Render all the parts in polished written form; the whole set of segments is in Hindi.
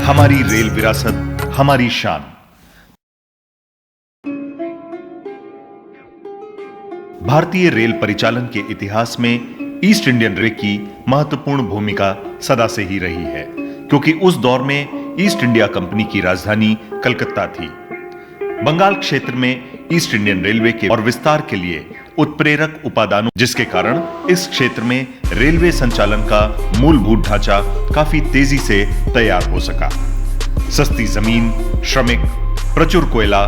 हमारी रेल विरासत, हमारी शान। भारतीय रेल परिचालन के इतिहास में ईस्ट इंडियन रेल की महत्वपूर्ण भूमिका सदा से ही रही है, क्योंकि उस दौर में ईस्ट इंडिया कंपनी की राजधानी कलकत्ता थी। बंगाल क्षेत्र में ईस्ट इंडियन रेलवे के और विस्तार के लिए उत्प्रेरक उपादानों, जिसके कारण इस क्षेत्र में रेलवे संचालन का मूलभूत ढांचा काफी तेजी से तैयार हो सका। सस्ती जमीन, श्रमिक, प्रचुर कोयला,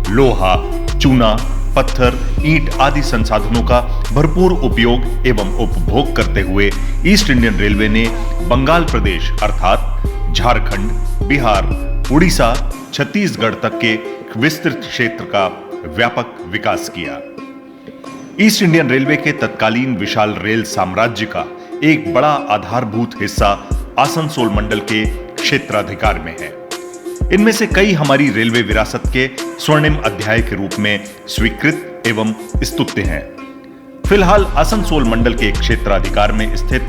लोहा, चूना, पत्थर, ईंट आदि संसाधनों का भरपूर उपयोग एवं उपभोग करते हुए ईस्ट इंडियन रेलवे ने बंगाल प्रदेश अर्थात झारखंड, बिहार, उड़ीसा, छत्तीसगढ़ तक के विस्तृत क्षेत्र का व्यापक विकास किया। ईस्ट इंडियन रेलवे के तत्कालीन विशाल रेल साम्राज्य का एक बड़ा आधारभूत हिस्सा आसनसोल मंडल के क्षेत्राधिकार में है। इनमें से कई हमारी रेलवे विरासत के स्वर्णिम अध्याय के रूप में स्वीकृत एवं स्तुत्य हैं। फिलहाल आसनसोल मंडल के क्षेत्राधिकार में स्थित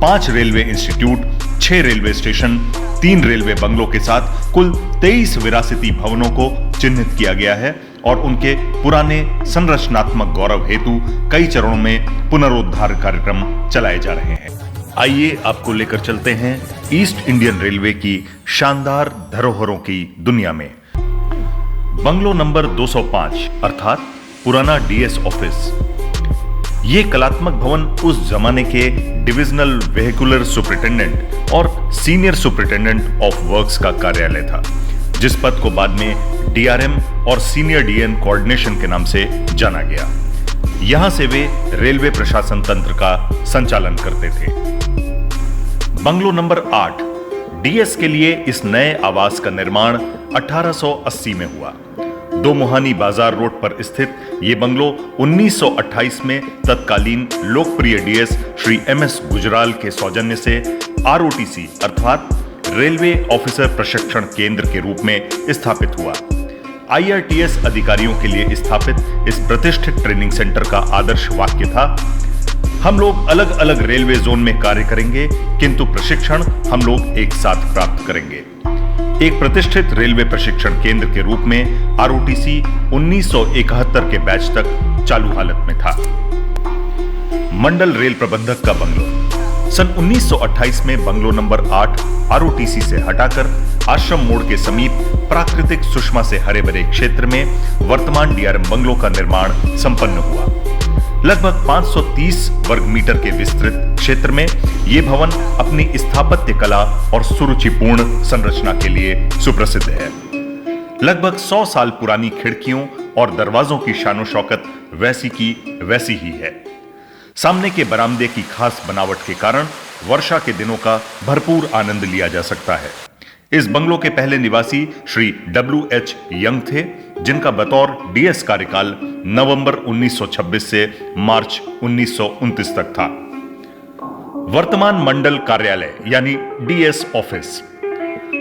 5 railway institute, 6 railway station, 3 railway बंगलों के साथ कुल 23 विरासती भवनों को चिन्हित किया गया है और उनके पुराने संरचनात्मक गौरव हेतु कई चरणों में पुनरुद्धार कार्यक्रम चलाए जा रहे हैं। आइए आपको लेकर चलते हैं ईस्ट इंडियन रेलवे की शानदार धरोहरों की दुनिया में। बंगलो नंबर 205 अर्थात पुराना डीएस ऑफिस। ये कलात्मक भवन उस जमाने के डिविजनल वेहिकुलर सुपरिटेंडेंट और सीनियर सुपरिटेंडेंट ऑफ वर्क्स का कार्यालय था, जिस पद को बाद में डीआरएम और सीनियर डीएन कोऑर्डिनेशन के नाम से जाना गया। यहां से वे रेलवे प्रशासन तंत्र का संचालन करते थे। बंगलो नंबर 8 डीएस के लिए इस नए आवास का निर्माण 1880 में हुआ। दो मुहानी बाजार रोड पर स्थित ये बंगलो 1928 में तत्कालीन लोकप्रिय डीएस श्री एमएस गुजराल के सौजन्य से आरओटीसी अर्थात रेलवे ऑफिसर प्रशिक्षण केंद्र के रूप में स्थापित हुआ। आईआरटीएस अधिकारियों के लिए स्थापित इस प्रतिष्ठित ट्रेनिंग सेंटर का आदर्श वाक्य था, हम लोग अलग अलग रेलवे जोन में कार्य करेंगे, किंतु प्रशिक्षण हम लोग एक साथ प्राप्त करेंगे। एक प्रतिष्ठित रेलवे प्रशिक्षण केंद्र के रूप में आरओटीसी 1971 के बैच तक चालू हालत में था। मंडल रेल प्रबंधक का बंगलो। सन 1928 में बंगलो नंबर 8 आरओटीसी से हटाकर आश्रम मोड़ के समीप प्राकृतिक सुषमा से हरे भरे क्षेत्र में वर्तमान डीआरएम बंगलो का निर्माण संपन्न हुआ। लगभग 530 वर्ग मीटर के विस्तृत क्षेत्र में यह भवन अपनी स्थापत्य कला और सुरुचिपूर्ण संरचना के लिए सुप्रसिद्ध है। लगभग 100 साल पुरानी खिड़कियों और दरवाजों की शानो शौकत वैसी की वैसी ही है। सामने के बरामदे की खास बनावट के कारण वर्षा के दिनों का भरपूर आनंद लिया जा सकता है। इस बंगलो के पहले निवासी श्री WH यंग थे, जिनका बतौर डीएस कार्यकाल नवंबर 1926 से मार्च 1929 तक था। वर्तमान मंडल कार्यालय यानी डीएस ऑफिस।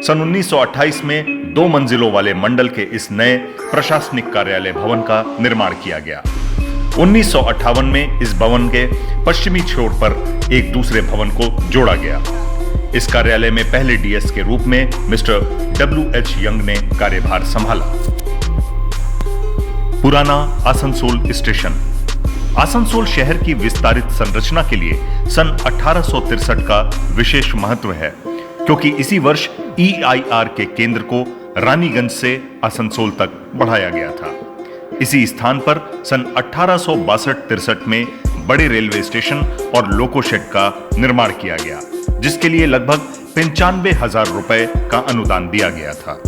सन 1928 में 2 मंजिलों वाले मंडल के इस नए प्रशासनिक कार्यालय भवन का निर्माण किया गया। 1958 में इस भवन के पश्चिमी छोर पर एक दूसरे भवन को जोड़ा गया। इस कार्यालय में पहले डीएस के रूप में मिस्टर WH यंग ने कार्यभार संभाला। पुराना आसनसोल स्टेशन। आसनसोल शहर की विस्तारित संरचना के लिए सन 1863 का विशेष महत्व है, क्योंकि इसी वर्ष EIR के केंद्र को रानीगंज से आसनसोल तक बढ़ाया गया था। इसी स्थान पर सन 1862-63 में बड़े रेलवे स्टेशन और लोको शेड का निर्माण किया गया, जिसके लिए लगभग 95,000 रुपए का अनुदान दिया गया था।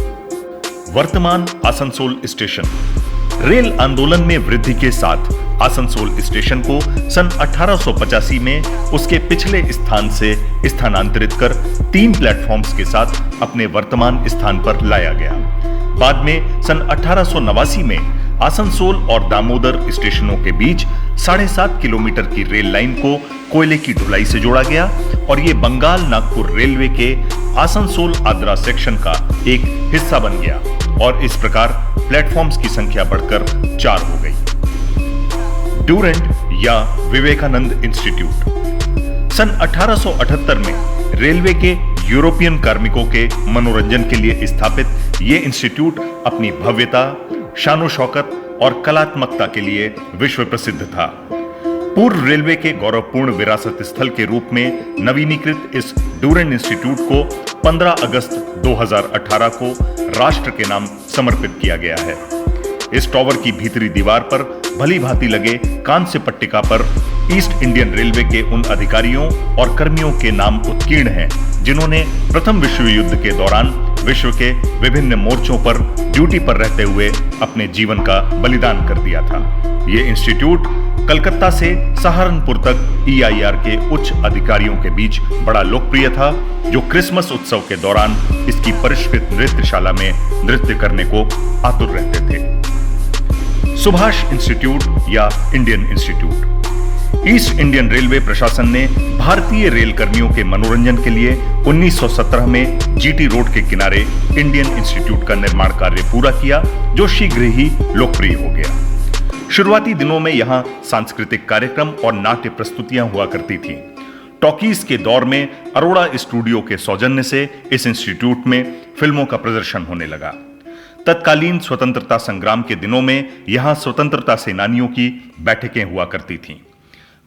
वर्तमान आसनसोल स्टेशन। रेल आंदोलन में वृद्धि के साथ आसनसोल स्टेशन को सन 1885 में उसके पिछले स्थान से स्थानांतरित कर 3 प्लेटफॉर्म्स के साथ अपने वर्तमान स्थान पर लाया गया। बाद में सन 1889 में आसनसोल और दामोदर स्टेशनों के बीच 7.5 किलोमीटर की रेल लाइन को कोयले की ढुलाई से जोड़ा गया और ये बंगाल नागपुर रेलवे के आसनसोल आद्रा सेक्शन का एक हिस्सा बन गया और इस प्रकार प्लेटफॉर्म्स की संख्या बढ़कर 4 हो गई। डूरेंट या विवेकानंद इंस्टीट्यूट सन 1878 में रेलवे के यूरोपियन कार्मिकों के मनोरंजन के लिए स्थापित ये इंस्टीट्यूट अपनी भव्यता, शानो शौकत और कलात्मकता के लिए विश्व प्रसिद्ध था। पूर्व रेलवे के गौरवपूर्ण विरासत स्थल के रूप में नवीनीकृत इस डूरेंट इंस्टीट्यूट को 15 अगस्त 2018 को राष्ट्र के नाम समर्पित किया गया है। इस टावर की भीतरी दीवार पर भली भांति लगे कांस्य पट्टिका पर ईस्ट इंडियन रेलवे के उन अधिकारियों और कर्मियों के नाम उत्कीर्ण हैं जिन्होंने प्रथम विश्व युद्ध के दौरान विश्व के विभिन्न मोर्चों पर ड्यूटी पर रहते हुए अपने जीवन का बलिदान कर दिया था। ये इंस्टीट्यूट कलकत्ता से सहारनपुर तक EIR के उच्च अधिकारियों के बीच बड़ा लोकप्रिय था, जो क्रिसमस उत्सव के दौरान इसकी परिष्कृत नृत्यशाला में नृत्य करने को आतुर रहते थे। सुभाष इंस्टीट्यूट या Indian institute east Indian railway प्रशासन ने भारतीय रेल कर्मियों के मनोरंजन के लिए 1917 में GT रोड के किनारे इंडियन इंस्टीट्यूट का निर्माण कार्य पूरा किया, जो शीघ्र ही लोकप्रिय हो गया। शुरुआती दिनों में यहां सांस्कृतिक कार्यक्रम और नाट्य प्रस्तुतियां हुआ करती थीं। टॉकीज के दौर में अरोड़ा स्टूडियो के सौजन्य से इस इंस्टीट्यूट में फिल्मों का प्रदर्शन होने लगा। तत्कालीन स्वतंत्रता संग्राम के दिनों में यहां स्वतंत्रता सेनानियों की बैठकें हुआ करती थीं।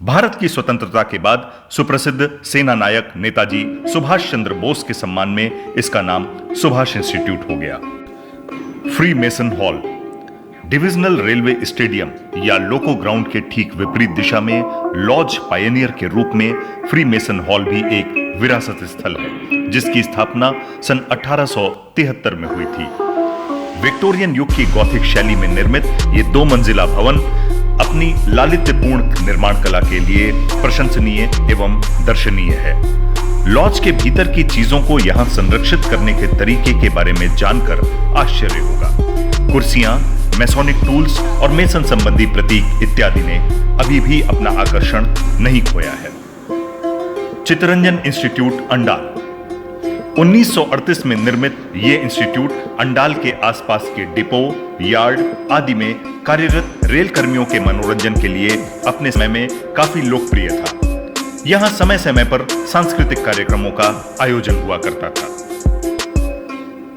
भारत की स्वतंत्रता के बाद सुप्रसिद्ध सेना नायक नेताजी सुभाष चंद्र बोस के सम्मान में इसका नाम सुभाष इंस्टीट्यूट हो गया। Free mason hall divisional railway stadium या लोको ग्राउंड के ठीक विपरीत दिशा में लॉज पायनियर के रूप में फ्री मेसन हॉल भी एक विरासत स्थल है, जिसकी स्थापना सन 1873 में हुई थी। विक्टोरियन युग की गॉथिक शैली में निर्मित ये 2 मंजिला भवन अपनी लालित्यपूर्ण निर्माण कला के लिए प्रशंसनीय एवं दर्शनीय है। लॉज के भीतर की चीजों को यहां संरक्षित करने के तरीके के बारे में जानकर आश्चर्य होगा। कुर्सियां, मैसोनिक टूल्स और मेसन संबंधी प्रतीक इत्यादि ने अभी भी अपना आकर्षण नहीं खोया है। चित्तरंजन इंस्टीट्यूट अंडाल 1938 में निर्मित ये इंस्टीट्यूट अंडाल के आसपास के डिपो, यार्ड आदि में कार्यरत रेल कर्मियों के मनोरंजन के लिए अपने समय में काफी लोकप्रिय था। यहां समय समय पर सांस्कृतिक कार्यक्रमों का आयोजन हुआ करता था।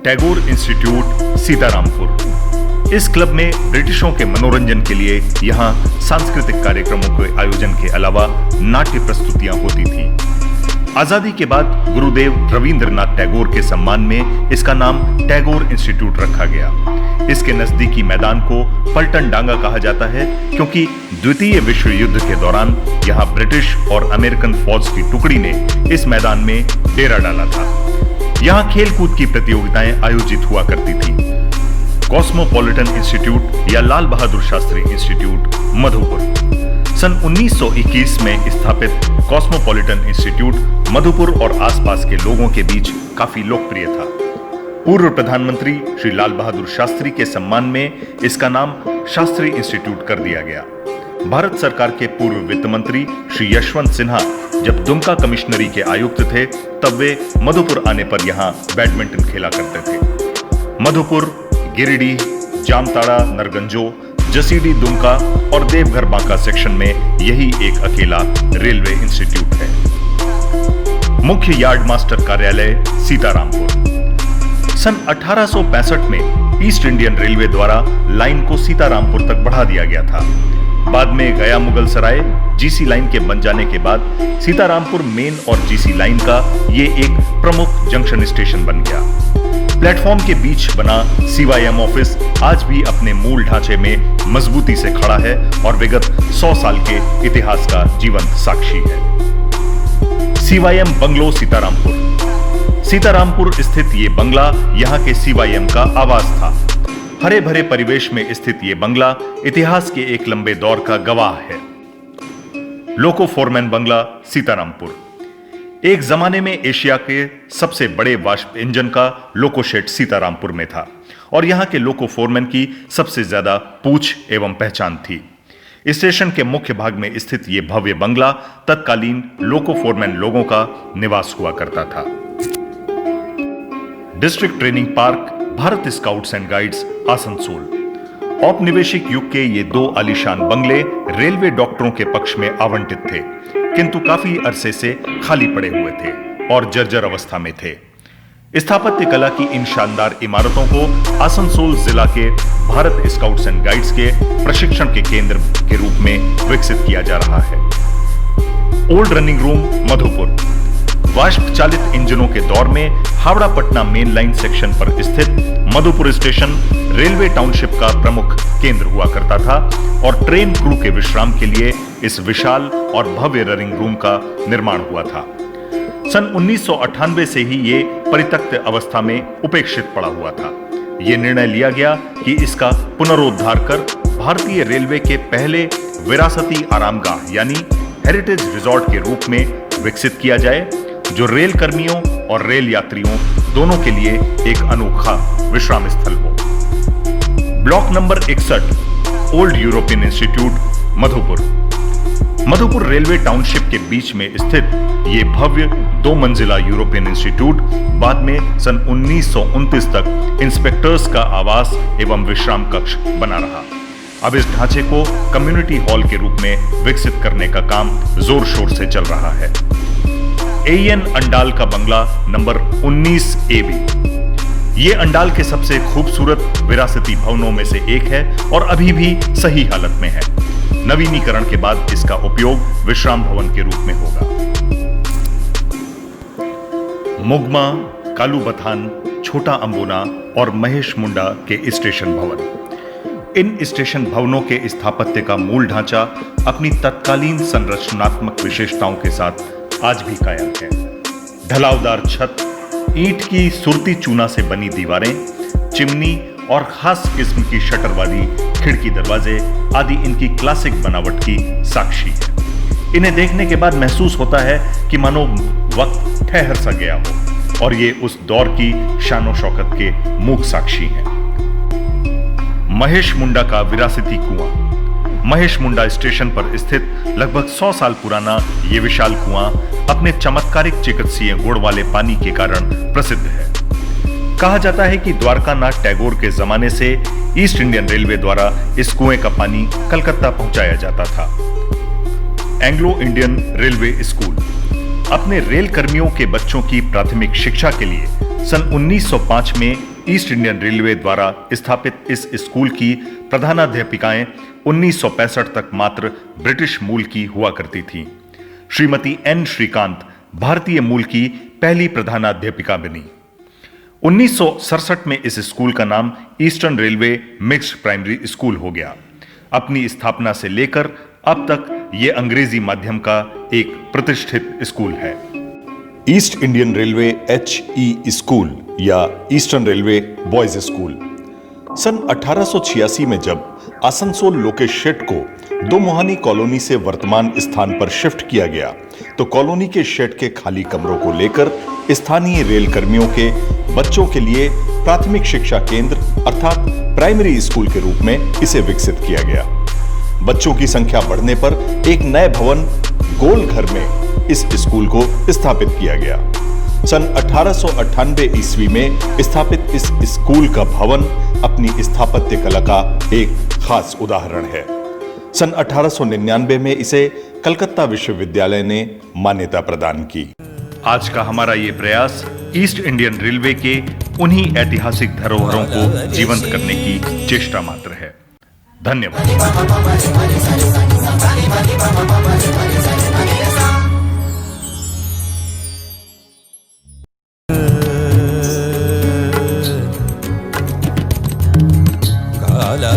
टैगोर इंस्टीट्यूट सीतारामपुर इस क्लब में ब्रिटिशों के मनोरंजन के लिए यहां सांस्कृतिक कार्यक्रमों के आयोजन के अलावा नाट्य प्रस्तुतियां होती थीं। आजादी के बाद गुरुदेव रविंद्रनाथ टैगोर के सम्मान में इसका नाम टैगोर इंस्टीट्यूट रखा गया। इसके नजदीकी मैदान को पलटन डांगा कहा जाता है, क्योंकि द्वितीय विश्व युद्ध के दौरान यहां ब्रिटिश और अमेरिकन फौज की टुकड़ी ने इस मैदान में डेरा डाला था। यहां खेलकूद की प्रतियोगिताएं आयोजित हुआ करती थीं। कॉस्मोपॉलिटन इंस्टीट्यूट या लाल बहादुर शास्त्री इंस्टीट्यूट मधुपुर सन 1921 में स्थापित कॉस्मोपॉलिटन इंस्टीट्यूट मधुपुर और आसपास के लोगों के बीच काफी लोकप्रिय था। पूर्व प्रधानमंत्री श्री लाल बहादुर शास्त्री के सम्मान में इसका नाम शास्त्री इंस्टीट्यूट कर दिया गया। भारत सरकार के पूर्व वित्त मंत्री श्री यशवंत सिन्हा जब दुमका कमिश्नरी के आयुक्त थे, तब वे मधुपुर आने पर यहाँ बैडमिंटन खेला करते थे। मधुपुर, गिरिडीह, जामताड़ा, नरगंजो, जसीडी, दुमका और देवघर बांका सेक्शन में यही एक अकेला रेलवे इंस्टीट्यूट है। मुख्य यार्ड मास्टर कार्यालय सीतारामपुर सन 1865 में ईस्ट इंडियन रेलवे द्वारा लाइन को सीतारामपुर तक बढ़ा दिया गया था। बाद में गया मुगल सराय GC लाइन के बन जाने के बाद सीतारामपुर मेन और GC लाइन का ये एक प्रमुख जंक्शन स्टेशन बन गया। प्लेटफॉर्म के बीच बना CYM ऑफिस आज भी अपने मूल ढांचे में मजबूती से खड़ा है और विगत 100 साल के इतिहास का जीवंत साक्षी है। CYM बंगलो सीतारामपुर स्थित ये बंगला यहाँ के CYM का आवास था। हरे भरे परिवेश में स्थित ये बंगला इतिहास के एक लंबे दौर का गवाह है। लोको फोरमैन बंगला सीतारामपुर एक जमाने में एशिया के सबसे बड़े वाष्प इंजन का लोको शेड सीतारामपुर में था और यहां के लोको फोरमैन की सबसे ज्यादा पूछ एवं पहचान थी। स्टेशन के मुख्य भाग में स्थित यह भव्य बंगला तत्कालीन लोको फोरमैन लोगों का निवास हुआ करता था। District training park, Bharat scouts and guides, Asansol. औपनिवेशिक युग के ये दो आलीशान बंगले रेलवे डॉक्टरों के पक्ष में आवंटित थे, किंतु काफी अरसे से खाली पड़े हुए थे और जर्जर अवस्था में थे। स्थापत्य कला की इन शानदार इमारतों को आसनसोल जिला के भारत स्काउट्स एंड गाइड्स के प्रशिक्षण के केंद्र के रूप में विकसित किया जा रहा है। Old running room, Madhupur. वाष्प चालित इंजनों के दौर में Howrah Patna main line section पर स्थित मधुपुर स्टेशन रेलवे टाउनशिप का प्रमुख केंद्र हुआ करता था और ट्रेन क्रू के विश्राम के लिए इस विशाल और भव्य रनिंग रूम का निर्माण हुआ था। सन 1998 से ही ये परित्यक्त अवस्था में उपेक्षित पड़ा हुआ था। ये निर्णय लिया गया कि इसका पुनरुद्धार कर भारतीय रेलवे के पहले विरासती आरामगाह यानी हेरिटेज रिजॉर्ट के रूप में विकसित किया जाए, जो रेल कर्मियों और रेल यात्रियों दोनों के लिए एक अनोखा विश्राम स्थल हो। Block number 61, old European institute, Madhupur. Madhupur railway township के बीच में स्थित ये भव्य 2 मंजिला यूरोपियन इंस्टीट्यूट बाद में सन 1929 तक इंस्पेक्टर्स का आवास एवं विश्राम कक्ष बना रहा। अब इस ढांचे को कम्युनिटी हॉल के रूप में विकसित करने का काम जोर शोर से चल रहा है। एएन अंडाल का बंगला नंबर 19 AB। ये अंडाल के सबसे खूबसूरत विरासती भवनों में से एक है और अभी भी सही हालत में है। नवीनीकरण के बाद इसका उपयोग विश्राम भवन के रूप में होगा। मुगमा, कालूबथान, छोटा अंबुना और महेश मुंडा के स्टेशन भवन। इन स्टेशन भवनों के स्थापत्य का मूल ढांचा अपनी तत्कालीन संरचनात्मक विशेषताओं के साथ आज भी कायम है। ढलावदार छत, ईंट की सुरती चूना से बनी दीवारें, चिमनी और खास किस्म की शटर वाली खिड़की दरवाजे आदि इनकी क्लासिक बनावट की साक्षी है। इन्हें देखने के बाद महसूस होता है कि मानो वक्त ठहर सा गया हो और ये उस दौर की शानो शौकत के मूक साक्षी हैं। महेश मुंडा का विरासती कुआं। महेश मुंडा स्टेशन पर स्थित लगभग 100 साल पुराना ये विशाल कुआं अपने चमत्कारिक चिकित्सीय गुण वाले पानी के कारण प्रसिद्ध है। कहा जाता है कि द्वारकानाथ टैगोर के जमाने से ईस्ट इंडियन रेलवे द्वारा इस कुएं का पानी कलकत्ता पहुंचाया जाता था। Anglo Indian railway school. अपने रेल कर्मियों के बच्चों की प्राथमिक शिक्षा के लिए सन 1905 में ईस्ट इंडियन रेलवे द्वारा स्थापित इस स्कूल की प्रधानाध्यापिकाएं 1965 तक मात्र ब्रिटिश मूल की हुआ करती थीं। श्रीमती एन श्रीकांत भारतीय मूल की पहली प्रधानाध्यापिका बनी। 1967 में इस स्कूल का नाम eastern railway mixed primary school हो गया। अपनी स्थापना से लेकर अब तक यह अंग्रेजी माध्यम का एक प्रतिष्ठित स्कूल है। East Indian railway HE school या ईस्टर्न रेलवे बॉयज स्कूल। सन 1886 में जब आसनसोल लोकेश शेड को 2 मुहानी कॉलोनी से वर्तमान स्थान पर शिफ्ट किया गया तो कॉलोनी के शेड के खाली कमरों को लेकर स्थानीय रेल कर्मियों के बच्चों के लिए प्राथमिक शिक्षा केंद्र अर्थात प्राइमरी स्कूल के रूप में इसे विकसित किया गया। बच्चों की संख्या बढ़ने पर एक नए भवन गोल घर में इस स्कूल को स्थापित किया गया। सन 1898 ईस्वी में स्थापित इस स्कूल का भवन अपनी स्थापत्य कला का एक खास उदाहरण है। सन 1899 में इसे कलकत्ता विश्वविद्यालय ने मान्यता प्रदान की। आज का हमारा ये प्रयास ईस्ट इंडियन रेलवे के उन्हीं ऐतिहासिक धरोहरों को जीवंत करने की चेष्टा मात्र है। धन्यवाद। काला